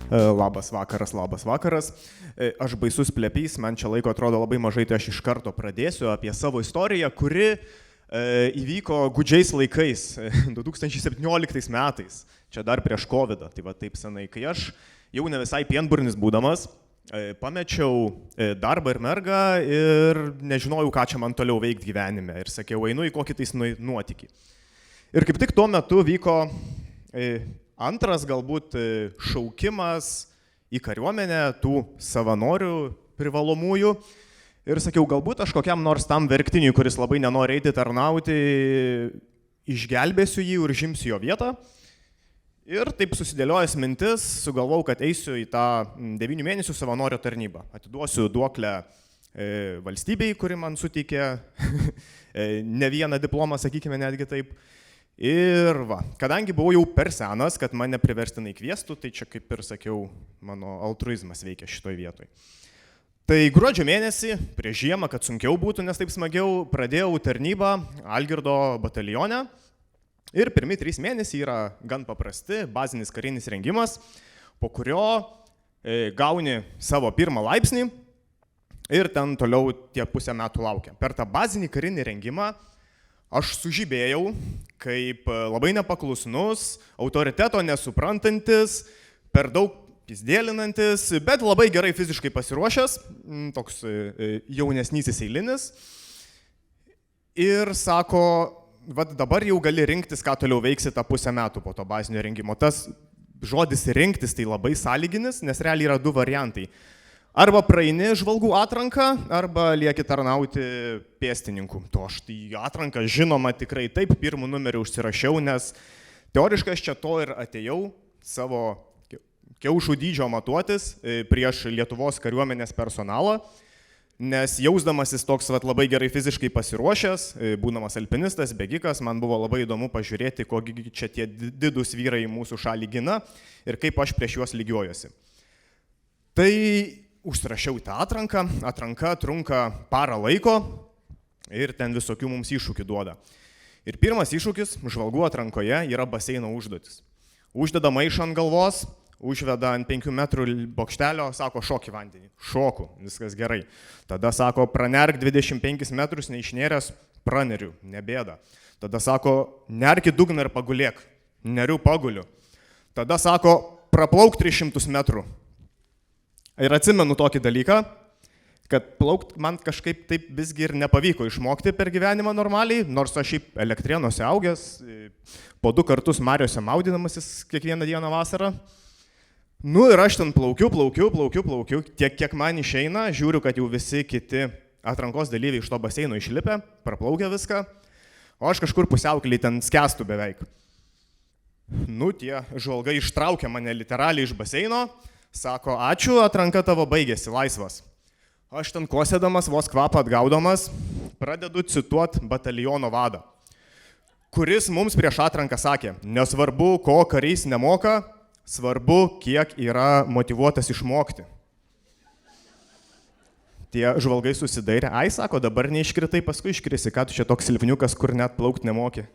Labas vakaras. Aš baisus plepys, man čia laiko atrodo labai mažai, tai aš iš karto pradėsiu apie savo istoriją, kuri įvyko gūdžiais laikais, 2017 metais, čia dar prieš COVID-ą, tai va taip senai, kai aš jau ne visai pienburnis būdamas, pamečiau darbą ir mergą ir nežinojau, ką čia man toliau veikti gyvenime ir sakiau, einu į kokį tais nuotykį. Ir kaip tik tuo metu vyko antras galbūt šaukimas į kariuomenę tų savanorių privalomųjų ir sakiau, galbūt aš kokiam nors tam verktiniui, kuris labai nenori eiti tarnauti, išgelbėsiu jį ir žimsiu jo vietą. Ir taip susidėliojęs mintis, sugalvau, kad eisiu į tą 9 mėnesių savanorio tarnybą. Atiduosiu duoklę valstybei, kuri man suteikė ne vieną diplomą, sakykime netgi taip. Ir va, kadangi buvau jau per senas, kad mane priverstinai kviestų, tai čia kaip ir sakiau, mano altruizmas veikia šitoj vietoj. Tai gruodžio mėnesį, prieš žiemą, kad sunkiau būtų, nes taip smagiau, pradėjau tarnybą Algirdo batalione. Ir pirmi 3 mėnesiai yra gan paprasti, bazinis karinis rengimas, po kurio gauni savo pirmą laipsnį ir ten toliau tie pusę metų laukia. Per tą bazinį karinį rengimą aš sužibėjau kaip labai nepaklusnus, autoriteto nesuprantantis, per daug pizdėlinantis, bet labai gerai fiziškai pasiruošęs, toks jaunesnysis eilinis. Ir sako, vat dabar jau gali rinktis, ką toliau veiksi tą pusę metų po to bazinio rengimo. Tas žodis rinktis tai labai sąlyginis, nes realiai yra 2 variantai. Arba praeini žvalgų atranką, arba lieki tarnauti pėstininku. To aš tai atranką žinoma tikrai taip, pirmų numerių užsirašiau, nes teoriškai aš čia to ir atėjau savo kiaušų dydžio matuotis prieš Lietuvos kariuomenės personalą, nes jausdamasis toks labai gerai fiziškai pasiruošęs, būdamas alpinistas, bėgikas, man buvo labai įdomu pažiūrėti, kogi čia tie didūs vyrai mūsų šalį gina ir kaip aš prieš juos lygiojuosi. Tai užsirašiau į tą atranką, atranka trunka parą laiko ir ten visokių mums iššūkių duoda. Ir pirmas iššūkis žvalgų atrankoje yra baseino užduotis. Uždeda maišą ant galvos, užveda ant 5 metrų bokštelio, sako šok į vandenį. Šoku, viskas gerai. Tada sako pranerk 25 metrus, neišnėręs, praneriu, nebėda. Tada sako nerk į dugną ir pagulėk. Neriu, paguliu. Tada sako praplauk 300 metrų. Ir atsimenu tokį dalyką, kad plaukt man kažkaip taip visgi ir nepavyko išmokti per gyvenimą normaliai, nors aš šiaip Elektrėnuose augęs, po 2 kartus mariose maudinamasis kiekvieną dieną vasarą. Nu ir aš ten plaukiu, tiek kiek man išeina, žiūriu, kad jau visi kiti atrankos dalyviai iš to baseino išlipę, praplaukia viską, o aš kažkur pusiaukelį ten skęstu beveik. Nu tie žvalgai ištraukė mane literaliai iš baseino, sako, ačiū, atranka tavo baigėsi, laisvas. Aš ten kosėdamas, vos kvapą atgaudamas, pradedu cituoti bataliono vadą, kuris mums prieš atranką sakė, nesvarbu, ko karys nemoka, svarbu, kiek yra motyvuotas išmokti. Tie žvalgai susidairė, ai, sako, dabar neiškritai, paskui iškrisi, ką tu čia toks silpniukas, kur net plaukt nemoki.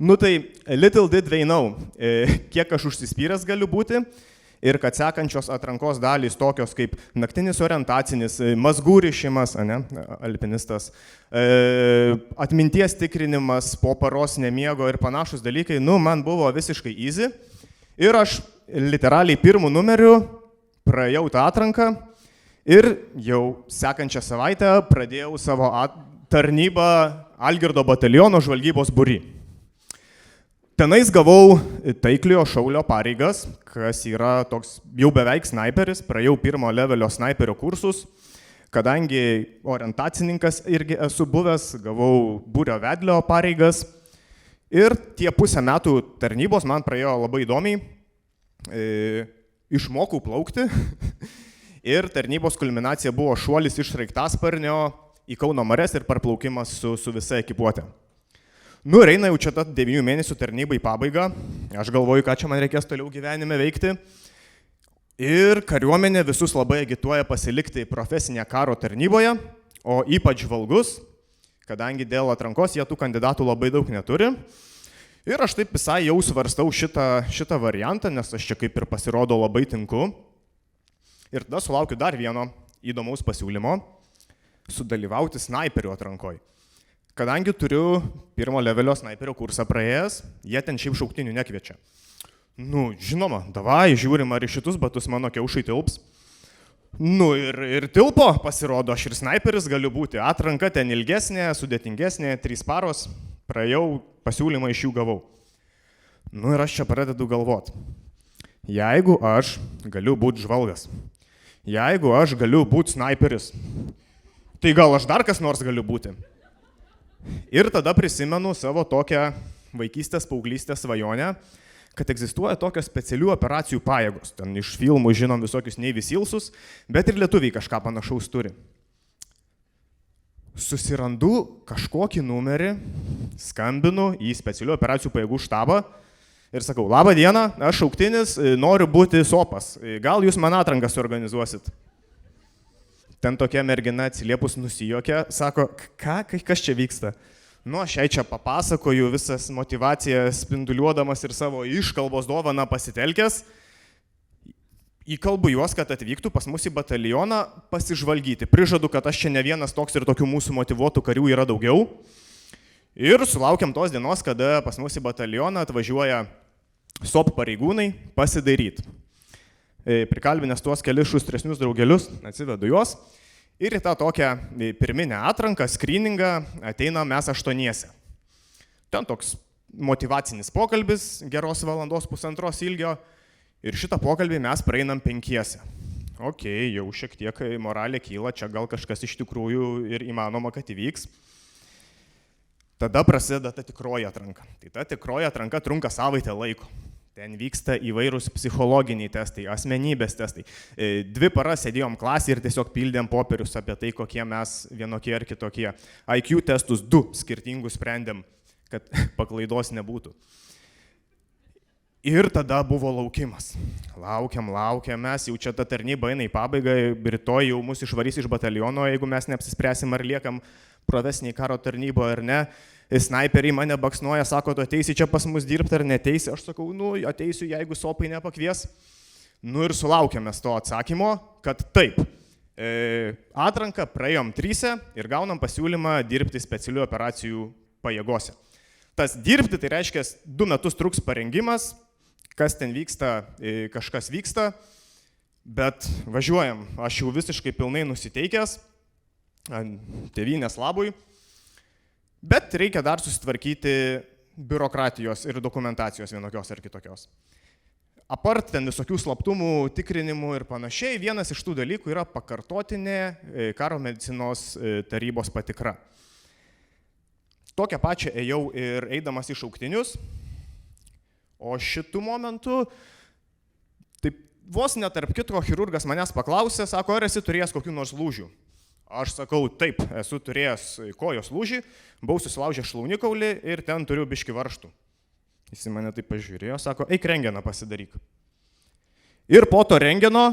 Nu tai, little did they know, kiek aš užsispyręs galiu būti, ir kad sekančios atrankos dalys tokios kaip naktinis orientacinis, mazgų rišimas, alpinistas, atminties tikrinimas, po paros nemiego ir panašus dalykai, nu, man buvo visiškai easy. Ir aš literaliai 1 numeriu praėjau tą atranką ir jau sekančią savaitę pradėjau savo tarnybą Algirdo bataliono žvalgybos būry. Tenais gavau taikliojo šaulio pareigas, kas yra toks jau beveik snaiperis, praėjau 1 levelio snaiperio kursus, kadangi orientacininkas irgi esu buvęs, gavau būrio vedlio pareigas ir tie pusę metų tarnybos man praėjo labai įdomiai, išmokau plaukti ir tarnybos kulminacija buvo šuolis iš sraigtasparnio į Kauno marias ir parplaukimas su visa ekipuotė. Nu ir eina jau čia ta 9 mėnesių tarnyba į pabaigą, aš galvoju, ką čia man reikės toliau gyvenime veikti. Ir kariuomenė visus labai agituoja pasilikti profesinėje karo tarnyboje, o ypač žvalgus, kadangi dėl atrankos jie tų kandidatų labai daug neturi. Ir aš taip visai jau svarstau šitą variantą, nes aš čia kaip ir pasirodo labai tinku. Ir tada sulaukiu dar vieno įdomaus pasiūlymo – sudalyvauti snaiperių atrankoje. Kadangi turiu pirmo levelio snaiperio kursą praėjęs, jie ten šiaip šauktinių nekviečia. Nu, žinoma, davai, žiūrim, ar į šitus batus mano kiaušai tilps. Nu ir tilpo, pasirodo, aš ir snaiperis galiu būti. Atranka ten ilgesnė, sudėtingesnė, 3 paros, praėjau, pasiūlymą iš jų gavau. Nu ir aš čia pradedu galvot. Jeigu aš galiu būti žvalgas, jeigu aš galiu būti snaiperis, tai gal aš dar kas nors galiu būti. Ir tada prisimenu savo tokią vaikystės, paauglystės svajonę, kad egzistuoja tokios specialių operacijų pajėgos. Ten iš filmų žinom visokius Navy Sealsus, bet ir lietuviai kažką panašaus turi. Susirandu kažkokį numerį, skambinu į specialių operacijų pajėgų štabą ir sakau, labą dieną, aš šauktinis, noriu būti sopas, gal jūs man atranką suorganizuosit? Ten tokia mergina atsiliepus nusijuokia, sako, kas čia vyksta? Nu, aš jai čia papasakoju visas motivacijas spinduliuodamas ir savo iškalbos dovaną pasitelkęs. Įkalbu juos, kad atvyktų pas mus į batalioną pasižvalgyti. Prižadu, kad aš čia ne vienas toks ir tokių mūsų motyvuotų karių yra daugiau. Ir sulaukiam tos dienos, kada pas mus į batalioną atvažiuoja SOP pareigūnai pasidairyti. Prikalbinęs tuos kelis šustresnius draugelius, atsivedu juos ir į tą tokią pirminę atranką, skryningą ateina mes 8. Ten toks motyvacinis pokalbis, geros valandos, 1,5 ilgio ir šitą pokalbį mes praeinam 5. Ok, jau šiek tiek moralė kyla, čia gal kažkas iš tikrųjų ir įmanoma, kad įvyks. Tada prasideda ta tikroji atranka. Tai ta tikroji atranka trunka savaitę laiko. Ten vyksta įvairūs psichologiniai testai, asmenybės testai. 2 paras sėdėjom klasėje ir tiesiog pildėm popierius apie tai, kokie mes vienokie ar kitokie. IQ testus 2 skirtingus sprendėm, kad paklaidos nebūtų. Ir tada buvo laukimas. Laukiam, mes jau čia ta tarnyba eina į pabaigą, rytoj jau mus išvarys iš bataliono, jeigu mes neapsispręsim ar liekam profesiniai karo tarnybo ar ne. Snaiperiai mane baksnuoja, sako, tu ateisi čia pas mus dirbti ar neteisi. Aš sakau, nu, ateisiu, jeigu sopai nepakvies. Nu ir sulaukėme to atsakymo, kad taip. Atranką praėjom 3 ir gaunam pasiūlymą dirbti specialių operacijų pajėgose. Tas dirbti, tai reiškia 2 metus truks parengimas, kas ten vyksta, kažkas vyksta, bet važiuojam, aš jau visiškai pilnai nusiteikęs, tėvynės labui. Bet reikia dar susitvarkyti biurokratijos ir dokumentacijos vienokios ar kitokios. Apart ten visokių slaptumų, tikrinimų ir panašiai, vienas iš tų dalykų yra pakartotinė karo medicinos tarybos patikra. Tokią pačią ėjau ir eidamas į šauktinius, o šitų momentų, taip vos netarp kitko chirurgas manęs paklausė, sako, ar esi turėjęs kokių nors lūžių? Aš sakau, taip, esu turėjęs kojos lūžį, buvau susilaužęs šlaunikaulį ir ten turiu biškį varžtų. Jis mane taip pažiūrėjo, sako, eik rengeną pasidaryk. Ir po to rengeno,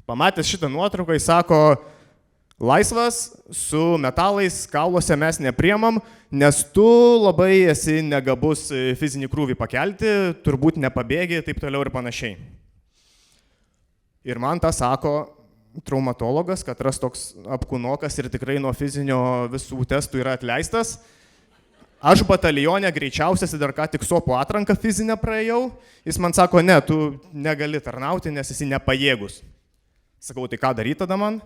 pamatęs šitą nuotrauką, jis sako, laisvas, su metalais kauluose mes nepriemam, nes tu labai esi negabus fizinį krūvį pakelti, turbūt nepabėgi, taip toliau ir panašiai. Ir man tą sako traumatologas, kad ras toks apkūnokas ir tikrai nuo fizinio visų testų yra atleistas. Aš batalione greičiausiai dar ką tik SOPO atranką fizinę praėjau. Jis man sako, ne, tu negali tarnauti, nes esi nepajėgus. Sakau, tai ką daryti tada man?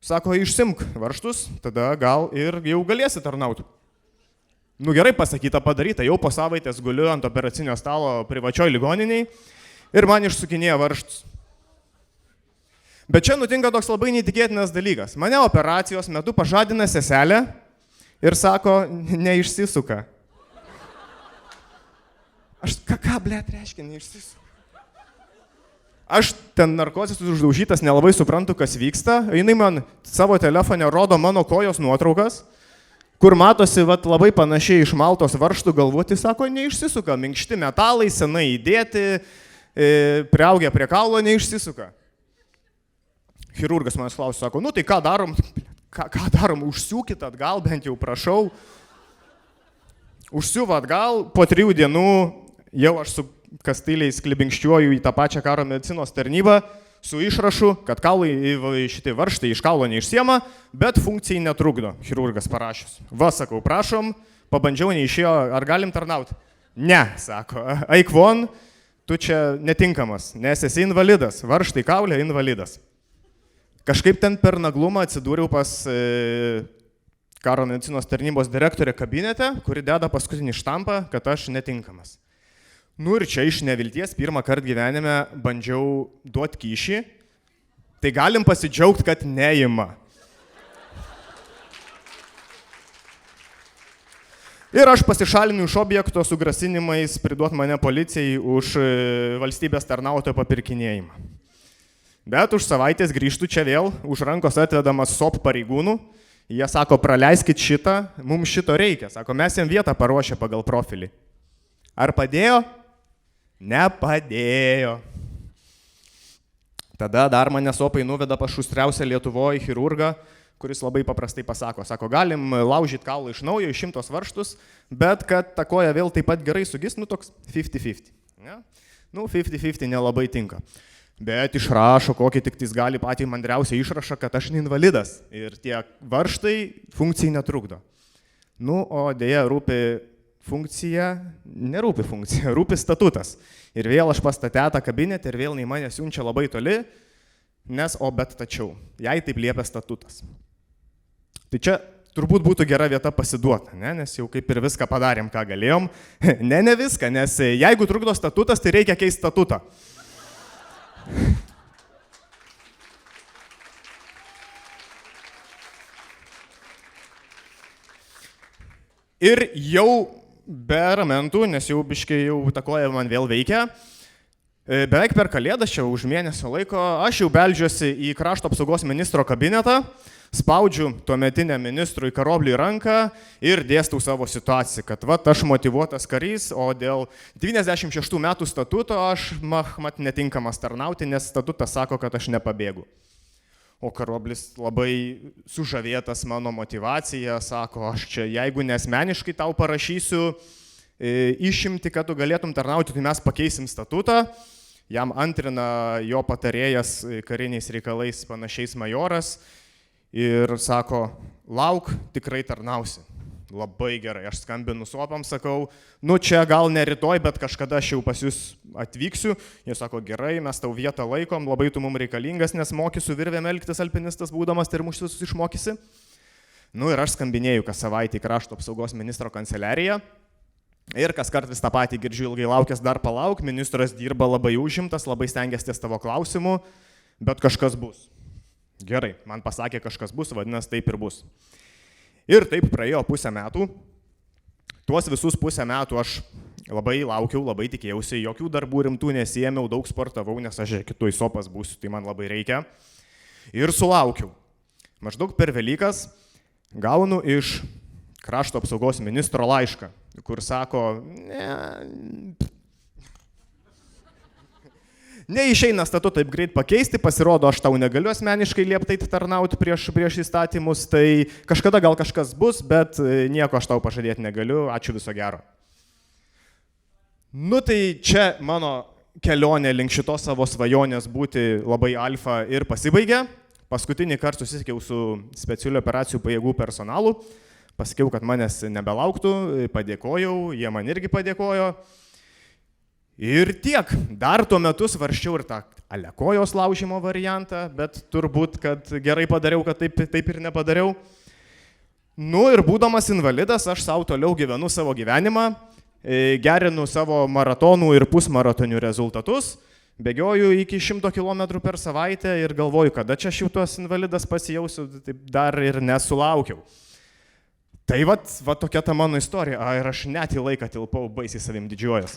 Sako, išsimk varžtus, tada gal ir jau galėsi tarnauti. Nu gerai pasakyta, padaryta, jau po savaitės guliu ant operacinio stalo privačioj ligoniniai ir man išsukinėja varžtus. Bet čia nutinka toks labai neįtikėtinas dalykas. Mane operacijos metu pažadina seselė ir sako, neišsisuka. Aš, ką blėt reiškia, neišsisuka? Aš ten narkozės uždaužytas, nelabai suprantu, kas vyksta. Jinai man savo telefone rodo mano kojos nuotraukas, kur matosi labai panašiai iš Maltos varžtų galvoti, sako, neišsisuka. Minkšti metalai, senai įdėti, priaugę prie kaulo, neišsisuka. Chirurgas manęs klausė, sako, nu tai ką darom, užsiūkit atgal, bent jau prašau. užsiuvo atgal, po 3 dienų jau aš su kastiliais klibinkščiuoju į tą pačią karo medicinos tarnybą su išrašu, kad kaulai šitie varžtai iš kaulo neišsiema, bet funkcijai netrukdo, chirurgas parašęs. Va, sakau, prašom, pabandžiau, neišėjo, ar galim tarnauti? Ne, sako, eik von, tu čia netinkamas, nes esi invalidas, varžtai kaulė invalidas. Kažkaip ten per naglumą atsidūriau pas karo medicinos tarnybos direktorė kabinete, kuri deda paskutinį štampą, kad aš netinkamas. Nu ir čia iš nevilties pirmą kartą gyvenime bandžiau duoti kyšį, tai galim pasidžiaugti, kad neima. Ir aš pasišalinu iš objekto su grasinimais priduoti mane policijai už valstybės tarnautojo papirkinėjimą. Bet už savaitės grįžtu čia vėl, už rankos atvedamas SOP pareigūnų. Jie sako, praleiskit šitą, mums šito reikia. Sako, mes jam vietą paruošę pagal profilį. Ar padėjo? Nepadėjo. Tada dar mane SOPai nuveda pas šustriausią Lietuvoje chirurgą, kuris labai paprastai pasako, sako, galim laužyti kaulą iš naujo, išimtos varžtus, bet kad ta koja vėl taip pat gerai sugis, nu toks 50-50. Ne? Nu, 50-50 nelabai tinka. Bet išrašo, kokį tik tais gali patį mandriausią išrašą, kad aš invalidas ir tie varžtai funkcijai netrukdo. Nu, o dėja rūpi funkcija, nerūpi funkcija, rūpi statutas. Ir vėl aš pas tą tetą kabinetę ir vėl į mane siunčia labai toli, nes bet tačiau, jai taip liepia statutas. Tai čia turbūt būtų gera vieta pasiduoti, ne? Nes jau kaip ir viską padarėm, ką galėjom. Ne viską, nes jeigu trukdo statutas, tai reikia keisti statutą. Ir jau be ramentų, nes jau biškai jau takoja man vėl veikia, beveik per Kalėdas, čia už mėnesio laiko, aš jau beldžiuosi į krašto apsaugos ministro kabinetą, spaudžiu tuometiniam ministrui Karobliui ranką ir dėstau savo situaciją, kad va, aš motyvuotas karys, o dėl 96 metų statuto aš mat netinkamas tarnauti, nes statutas sako, kad aš nepabėgu. O Karoblis labai sužavėtas mano motivacija, sako, aš čia jeigu nesmeniškai tau parašysiu išimti, kad tu galėtum tarnauti, tai mes pakeisim statutą. Jam antrina jo patarėjas kariniais reikalais panašiais majoras ir sako, lauk, tikrai tarnausi. Labai gerai, aš skambinu SOPam, sakau, nu čia gal ne rytoj, bet kažkada aš jau pas jūs atvyksiu. Jie sako, gerai, mes tau vietą laikom, labai tu mums reikalingas, nes mokysiu virvėm elgtis alpinistas būdamas, tai ir mus visus išmokysi. Nu ir aš skambinėjau kas savaitę į krašto apsaugos ministro kanceliariją. Ir kas kart vis tą patį girdžiu, ilgai laukęs, dar palauk, ministras dirba labai užimtas, labai stengiasi ties tavo klausimų, bet kažkas bus. Gerai, man pasakė kažkas bus, vadinasi taip ir bus. Ir taip praėjo pusę metų. Tuos visus pusę metų aš labai laukiau, labai tikėjausi, jokių darbų rimtų nesijėmiau, daug sportavau, nes aš kitoj SOPas būsiu, tai man labai reikia. Ir sulaukiau. Maždaug per Velykas gaunu iš krašto apsaugos ministro laišką, kur sako, neišeina statutą taip greit pakeisti, pasirodo, aš tau negaliu asmeniškai lieptai tarnauti prieš įstatymus, tai kažkada gal kažkas bus, bet nieko aš tau pažadėti negaliu, ačiū, viso gero. Nu tai čia mano kelionė link šitos savo svajonės būti labai alfa ir pasibaigė. Paskutinį kartą susisiekiau su specialių operacijų pajėgų personalu, pasakiau, kad manęs nebelauktų, padėkojau, jie man irgi padėkojo. Ir tiek, dar tuo metu svarsčiau ir tą alekojos laužimo variantą, bet turbūt, kad gerai padariau, kad taip ir nepadariau. Nu ir būdamas invalidas, aš savo toliau gyvenu savo gyvenimą, gerinu savo maratonų ir pusmaratonių rezultatus, bėgioju iki 100 km per savaitę ir galvoju, kada čia šitos invalidas pasijausiu, taip dar ir nesulaukiau. Tai va tokia ta mano istorija, ir aš net į laiką tilpau, baisiai savim didžiuojas.